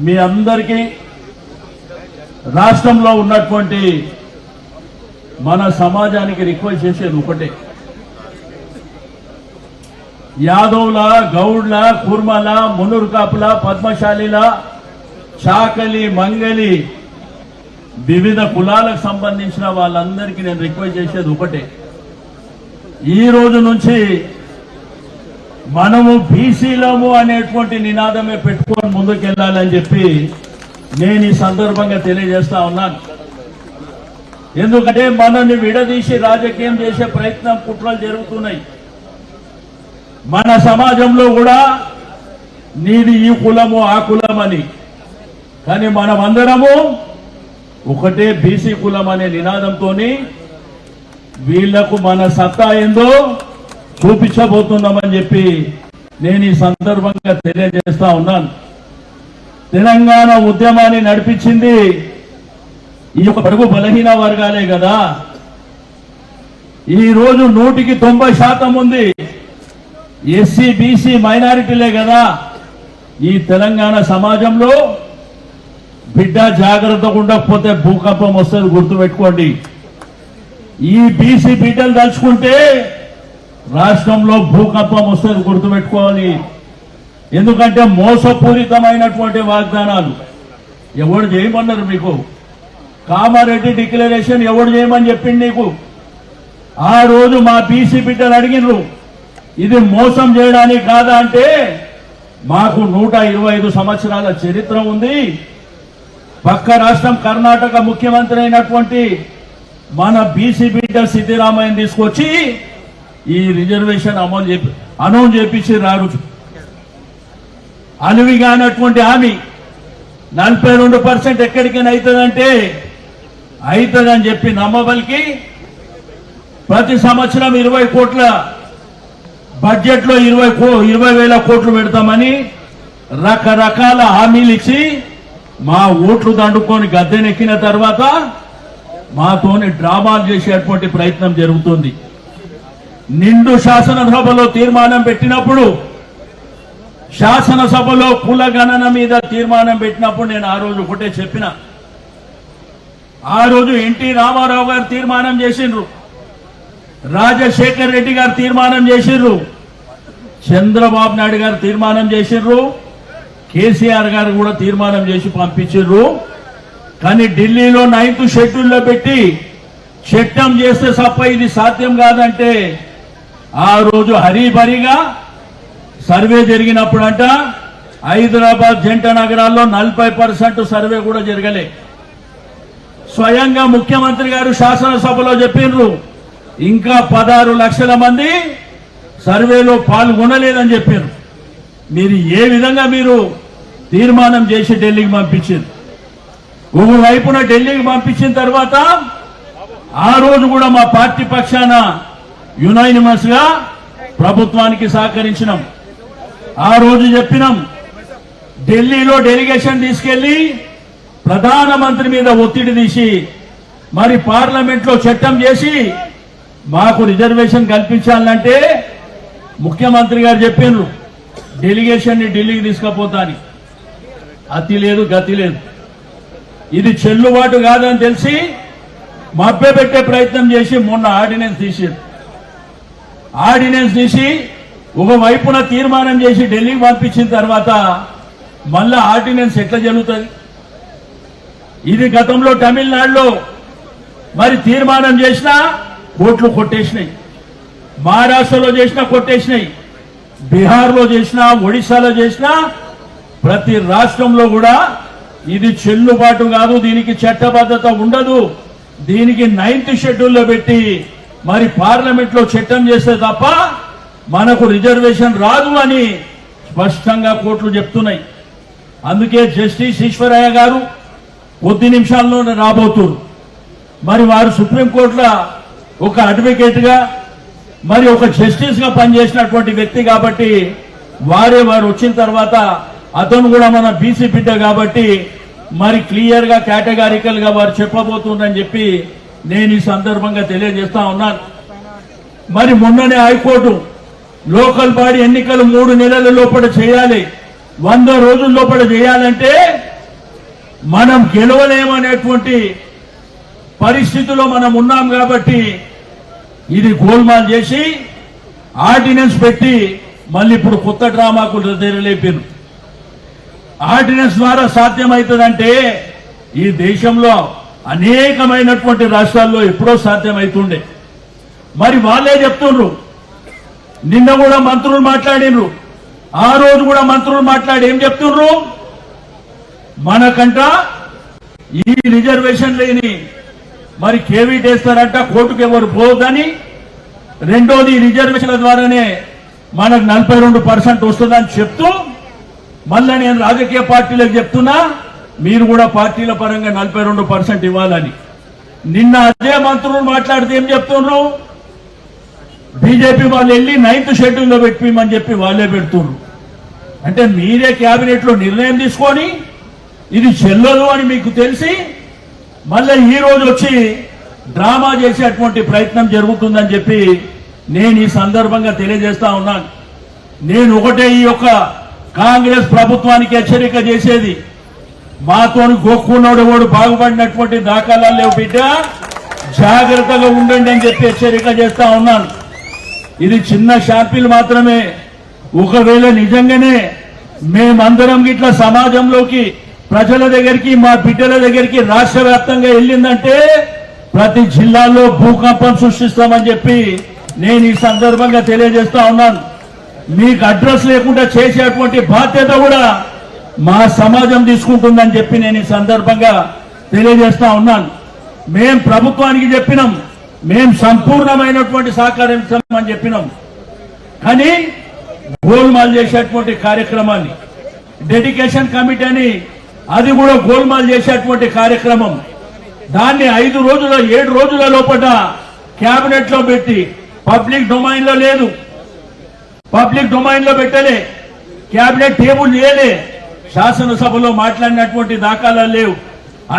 మీ అందరికీ రాష్ట్రంలో ఉన్నటువంటి మన సమాజానికి రిక్వెస్ట్ చేసేది ఒకటే, యాదవ్ల, గౌడ్ల, కుర్మల, మున్నూరు కాపుల, పద్మశాలిల, చాకలి, మంగలి వివిధ కులాలకు సంబంధించిన వాళ్ళందరికీ నేను రిక్వెస్ట్ చేసేది ఒకటే, ఈ రోజు నుంచి మనము బీసీలము అనేటువంటి నినాదమే పెట్టుకొని ముందుకెళ్లాలని చెప్పి నేను ఈ సందర్భంగా తెలియజేస్తా ఉన్నాను. ఎందుకంటే మనల్ని విడదీసి రాజకీయం చేసే ప్రయత్నం, కుట్రలు జరుగుతున్నాయి. మన సమాజంలో కూడా నీది ఈ కులము ఆ కులం అని, కానీ మనమందరము ఒకటే బీసీ కులం అనే నినాదంతో వీళ్లకు మన సత్తా ఏందో చూపించబోతున్నామని చెప్పి నేను ఈ సందర్భంగా తెలియజేస్తా ఉన్నాను. తెలంగాణ ఉద్యమాన్ని నడిపించింది ఈ యొక్క బడుగు బలహీన వర్గాలే కదా. ఈ రోజు 100% ఉంది ఎస్సీ, బీసీ, మైనారిటీలే కదా. ఈ తెలంగాణ సమాజంలో బిడ్డ జాగ్రత్తగా ఉండకపోతే భూకంపం వస్తుంది, గుర్తుపెట్టుకోండి. ఈ బీసీ బిడ్డలు తలుచుకుంటే రాష్ట్రంలో భూకంపం వస్తుంది, గుర్తుపెట్టుకోవాలి. ఎందుకంటే మోసపూరితమైనటువంటి వాగ్దానాలు ఎవరు చేయమన్నారు మీకు? కామారెడ్డి డిక్లరేషన్ ఎవరు చేయమని చెప్పింది నీకు? ఆ రోజు మా బీసీ బిడ్డలు అడిగినరు, ఇది మోసం చేయడానికి కాదా అంటే, మాకు 125 సంవత్సరాల చరిత్ర ఉంది. పక్క రాష్ట్రం కర్ణాటక ముఖ్యమంత్రి అయినటువంటి మన బీసీ బిడ్డ సిద్దిరామయ్యని తీసుకొచ్చి ఈ రిజర్వేషన్ అనౌన్స్ చేపించి రారు. అలివిగానటువంటి హామీ 42% ఎక్కడికైనా అవుతుందంటే అవుతుందని చెప్పి నమ్మబలికి ప్రతి సంవత్సరం 20 కోట్ల బడ్జెట్ లో 20,000 కోట్లు పెడతామని రకరకాల హామీలు ఇచ్చి మా ఓట్లు దండుకొని గద్దెనెక్కిన తర్వాత మాతోని డ్రామాలు చేసేటువంటి ప్రయత్నం జరుగుతుంది. నిండు శాసనసభలో తీర్మానం పెట్టినప్పుడు, శాసనసభలో కుల గణన మీద తీర్మానం పెట్టినప్పుడు నేను ఆ రోజు ఒకటే చెప్పిన. ఆ రోజు ఎన్టీ రామారావు గారు తీర్మానం చేసిండ్రు, రాజశేఖర్ రెడ్డి గారు తీర్మానం చేసిండ్రు, చంద్రబాబు నాయుడు గారు తీర్మానం చేసిండ్రు, కేసీఆర్ గారు కూడా తీర్మానం చేసి పంపించిండ్రు. కానీ ఢిల్లీలో 9th షెడ్యూల్లో పెట్టి చట్టం చేస్తే తప్ప ఇది సాధ్యం కాదంటే ఆ రోజు హరిభరిగా సర్వే జరిగినప్పుడంట హైదరాబాద్ జంట నగరాల్లో 40% సర్వే కూడా జరగలే. స్వయంగా ముఖ్యమంత్రి గారు శాసనసభలో చెప్పిండ్రు, ఇంకా 16 లక్షల మంది సర్వేలో పాల్గొనలేదని చెప్పారు. మీరు ఏ విధంగా మీరు తీర్మానం చేసి ఢిల్లీకి పంపించారు? ఒకవైపున ఢిల్లీకి పంపించిన తర్వాత ఆ రోజు కూడా మా పార్టీ పక్షాన యునానిమస్ గా ప్రభుత్వానికి సహకరించినాం. ఆ రోజు చెప్పినాం, ఢిల్లీలో డెలిగేషన్ తీసుకెళ్లి ప్రధానమంత్రి మీద ఒత్తిడి తీసి మరి పార్లమెంట్ లో చట్టం చేసి మాకు రిజర్వేషన్ కల్పించాలంటే ముఖ్యమంత్రి గారు చెప్పినారు డెలిగేషన్ ని ఢిల్లీకి తీసుకుపోతాని. అతి లేదు, గతి లేదు. ఇది చెల్లుబాటు కాదని తెలిసి మభ్యపెట్టే ప్రయత్నం చేసి మొన్న ఆర్డినెన్స్ తీసారు. ఆర్డినెన్స్ తీసి ఒకవైపున తీర్మానం చేసి ఢిల్లీకి పంపించిన తర్వాత మళ్ళా ఆర్డినెన్స్ ఎట్లా జరుగుతుంది? ఇది గతంలో తమిళనాడులో మరి తీర్మానం చేసినా కోట్లు కొట్టేసినాయి, మహారాష్ట్రలో చేసినా కొట్టేసినాయి, బీహార్లో చేసినా, ఒడిశాలో చేసినా ప్రతి రాష్ట్రంలో కూడా ఇది చెల్లుబాటు కాదు, దీనికి చట్టబద్ధత ఉండదు, దీనికి 9th షెడ్యూల్లో పెట్టి మరి పార్లమెంట్ లో చట్టం చేస్తే తప్ప మనకు రిజర్వేషన్ రాదు అని స్పష్టంగా కోర్టులు చెప్తున్నాయి. అందుకే జస్టిస్ ఈశ్వరయ్య గారు కొద్ది నిమిషాల్లోనే రాబోతున్నారు. మరి వారు సుప్రీంకోర్టులో ఒక అడ్వకేట్ గా మరి ఒక జస్టిస్ గా పనిచేసినటువంటి వ్యక్తి కాబట్టి వారు వచ్చిన తర్వాత అతను కూడా మన బీసీ బిడ్డ కాబట్టి మరి క్లియర్ గా కేటగారికల్ గా వారు చెప్పబోతుందని చెప్పి నేను ఈ సందర్భంగా తెలియజేస్తా ఉన్నాను. మరి మొన్ననే హైకోర్టు లోకల్ బాడీ ఎన్నికలు 3 నెలల లోపల చేయాలి, 100 రోజుల లోపల చేయాలంటే మనం గెలవలేమనేటువంటి పరిస్థితిలో మనం ఉన్నాం కాబట్టి ఇది గోల్మాల్ చేసి ఆర్డినెన్స్ పెట్టి మళ్ళీ ఇప్పుడు కొత్త డ్రామాకు తెరలేపారు. ఆర్డినెన్స్ ద్వారా సాధ్యమవుతుందంటే ఈ దేశంలో అనేకమైనటువంటి రాష్ట్రాల్లో ఎప్పుడో సాధ్యమవుతుండే. మరి వాళ్ళే చెప్తుండ్రు. నిన్న కూడా మంత్రులు మాట్లాడినరు, ఆ రోజు కూడా మంత్రులు మాట్లాడి ఏం చెప్తుండ్రు, మనకంట ఈ రిజర్వేషన్ లేని మరి కేవీ వేస్తారంట, కోర్టుకు ఎవరు పోదని. రెండోది రిజర్వేషన్ల ద్వారానే మనకు 42% వస్తుందని చెప్తూ మళ్ళా నేను రాజకీయ పార్టీలకు చెప్తున్నా, మీరు కూడా పార్టీల పరంగా 42% ఇవ్వాలని. నిన్న అదే మంత్రులు మాట్లాడితే ఏం చెప్తున్నారు, బీజేపీ వాళ్ళు వెళ్ళి 9th షెడ్యూల్లో పెట్టిమని చెప్పి వాళ్ళే పెడుతున్నారు. అంటే మీరే కేబినెట్ లో నిర్ణయం తీసుకొని ఇది చెల్లదు అని మీకు తెలిసి మళ్ళీ ఈ రోజు వచ్చి డ్రామా చేసేటువంటి ప్రయత్నం జరుగుతుందని చెప్పి నేను ఈ సందర్భంగా తెలియజేస్తా ఉన్నాను. నేను ఒకటే ఈ యొక్క కాంగ్రెస్ ప్రభుత్వానికి హెచ్చరిక చేసేది, మాతోని గోక్కున్నాడు వాడు బాగుపడినటువంటి దాఖలాలు లేవు బిడ్డ, జాగ్రత్తగా ఉండండి అని చెప్పి హెచ్చరిక చేస్తా ఉన్నాను. ఇది చిన్న షాంపిల్ మాత్రమే. ఒకవేళ నిజంగానే మేమందరం ఇట్లా సమాజంలోకి ప్రజల దగ్గరికి మా బిడ్డల దగ్గరికి రాష్ట్ర వ్యాప్తంగా వెళ్ళిందంటే ప్రతి జిల్లాలో భూకంపం సృష్టిస్తామని చెప్పి నేను ఈ సందర్భంగా తెలియజేస్తా ఉన్నాను. మీకు అడ్రస్ లేకుండా చేసేటువంటి బాధ్యత కూడా మా సమాజం తీసుకుంటుందని చెప్పి నేను ఈ సందర్భంగా తెలియజేస్తా ఉన్నాను. మేం ప్రభుత్వానికి చెప్పినాం, మేం సంపూర్ణమైనటువంటి సహకారం ఇస్తామని చెప్పినాం. కానీ గోల్మాల్ చేసేటువంటి కార్యక్రమాన్ని డెడికేషన్ కమిటీ అని అది కూడా గోల్మాల్ చేసేటువంటి కార్యక్రమం, దాన్ని 5 రోజుల 7 రోజుల లోపల కేబినెట్ లో పెట్టి పబ్లిక్ డొమైన్ లో లేదు, పబ్లిక్ డొమైన్ లో పెట్టలే, కేబినెట్ టేబుల్ చేయలే, శాసనసభలో మాట్లాడినటువంటి దాఖలాలు లేవు.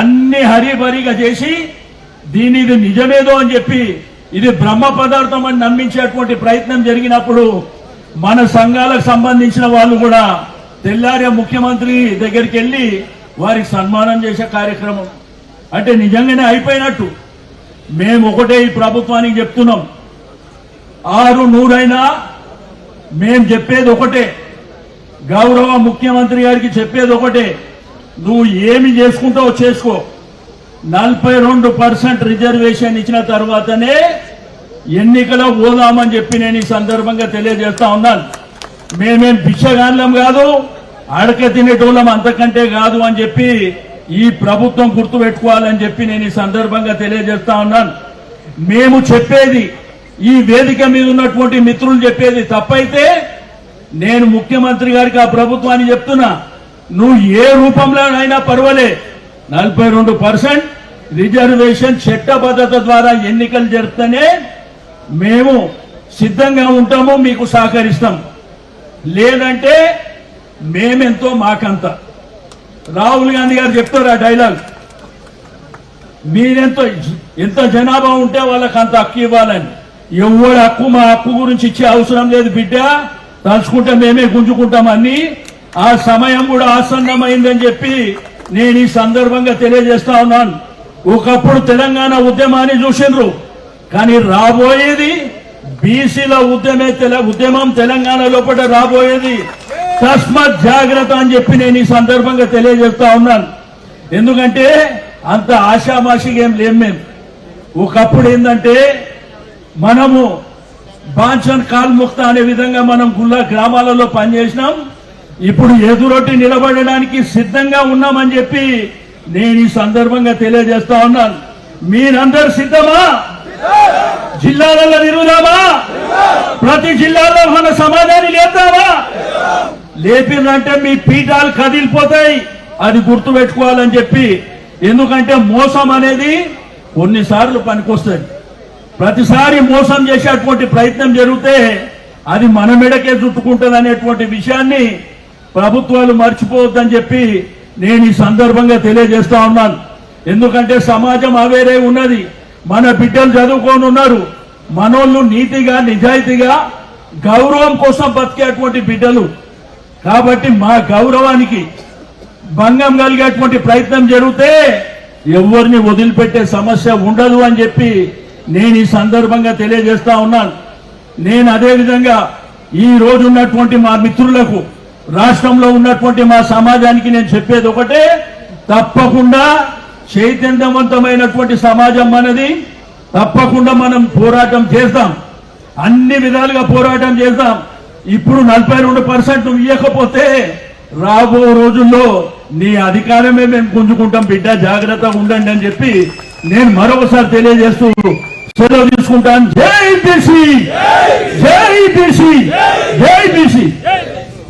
అన్ని హరిబరిగా చేసి దీని ఇది నిజమేదో అని చెప్పి ఇది బ్రహ్మ పదార్థం అని నమ్మించేటువంటి ప్రయత్నం జరిగినప్పుడు మన సంఘాలకు సంబంధించిన వాళ్ళు కూడా తెల్లారే ముఖ్యమంత్రి దగ్గరికి వెళ్లి వారికి సన్మానం చేసే కార్యక్రమం. అంటే నిజంగానే అయిపోయినట్టు. మేము ఒకటే ఈ ప్రభుత్వానికి చెప్తున్నాం, 600 మేం చెప్పేది ఒకటే, గౌరవ ముఖ్యమంత్రి గారికి చెప్పేది ఒకటే, నువ్వు ఏమి చేసుకుంటావో చేసుకో, 42% రిజర్వేషన్ ఇచ్చిన తర్వాతనే ఎన్నికలో పోదామని చెప్పి నేను ఈ సందర్భంగా తెలియజేస్తా ఉన్నాను. మేమేం భిక్షగాన్లం కాదు, అడక తినేటోళ్ళం అంతకంటే కాదు అని చెప్పి ఈ ప్రభుత్వం గుర్తుపెట్టుకోవాలని చెప్పి నేను ఈ సందర్భంగా తెలియజేస్తా ఉన్నాను. మేము చెప్పేది, ఈ వేదిక మీద ఉన్నటువంటి మిత్రులు చెప్పేది తప్పైతే నేను ముఖ్యమంత్రి గారికి ఆ ప్రభుత్వాన్ని చెప్తున్నా, నువ్వు ఏ రూపంలోనైనా పర్వాలే 42% రిజర్వేషన్ చట్టబద్ధత ద్వారా ఎన్నికలు జరిపితేనే మేము సిద్ధంగా ఉంటాము, మీకు సహకరిస్తాం. లేదంటే మేమెంతో మాకంత. రాహుల్ గాంధీ గారు చెప్తారు ఆ డైలాగ్, మీరెంతో ఎంత జనాభా ఉంటే వాళ్ళకి అంత హక్కు ఇవ్వాలని. ఎవరి హక్కు మా హక్కు గురించి ఇచ్చే అవసరం లేదు బిడ్డ, తలుచుకుంటే మేమే గుంజుకుంటామని. ఆ సమయం కూడా ఆసన్నమైందని చెప్పి నేను ఈ సందర్భంగా తెలియజేస్తా ఉన్నాను. ఒకప్పుడు తెలంగాణ ఉద్యమాన్ని చూసిండ్రు, కానీ రాబోయేది బీసీల ఉద్యమం తెలంగాణ లోపల రాబోయేది. తస్మత్ జాగ్రత్త అని చెప్పి నేను ఈ సందర్భంగా తెలియజేస్తా ఉన్నాను. ఎందుకంటే అంత ఆషామాషిగా ఏం లేం. మేము ఒకప్పుడు ఏంటంటే మనము బాంఛన్ కాల్ ముక్త అనే విధంగా మనం గుళ్ళ గ్రామాలలో పనిచేసినాం. ఇప్పుడు ఎదురొట్టి నిలబడడానికి సిద్ధంగా ఉన్నామని చెప్పి నేను ఈ సందర్భంగా తెలియజేస్తా ఉన్నాను. మీరందరూ సిద్ధమా? జిల్లాలలో తిరుగుదామా? ప్రతి జిల్లాలో మన సమాజాన్ని లేద్దామా? లేపిందంటే మీ పీఠాలు కదిలిపోతాయి, అది గుర్తు పెట్టుకోవాలని చెప్పి. ఎందుకంటే మోసం అనేది కొన్నిసార్లు పనికొస్తుంది. ప్రతిసారి మోసం చేసేటువంటి ప్రయత్నం జరిగితే అది మన మెడకే చుట్టుకుంటుంది అనేటువంటి విషయాన్ని ప్రభుత్వాలు మర్చిపోవద్దని చెప్పి నేను ఈ సందర్భంగా తెలియజేస్తా ఉన్నాను. ఎందుకంటే సమాజం అవేరే ఉన్నది, మన బిడ్డలు చదువుకొని ఉన్నారు, మనోళ్ళు నీతిగా నిజాయితీగా గౌరవం కోసం బతికేటువంటి బిడ్డలు. కాబట్టి మా గౌరవానికి భంగం కలిగేటువంటి ప్రయత్నం జరిగితే ఎవరిని వదిలిపెట్టే సమస్య ఉండదు అని చెప్పి నేను ఈ సందర్భంగా తెలియజేస్తా ఉన్నాను. నేను అదేవిధంగా ఈ రోజు ఉన్నటువంటి మా మిత్రులకు, రాష్ట్రంలో ఉన్నటువంటి మా సమాజానికి నేను చెప్పేది ఒకటే, తప్పకుండా చైతన్యవంతమైనటువంటి సమాజం అనేది తప్పకుండా మనం పోరాటం చేద్దాం, అన్ని విధాలుగా పోరాటం చేద్దాం. ఇప్పుడు 42% నువ్వు ఇవ్వకపోతే రాబో రోజుల్లో నీ అధికారమే మేము గుంజుకుంటాం బిడ్డ, జాగ్రత్తగా ఉండండి అని చెప్పి నేను మరొకసారి తెలియజేస్తూ సెలవు తీసుకుంటాను. జై బీసీ, జై బీసీ, జై బీసీ.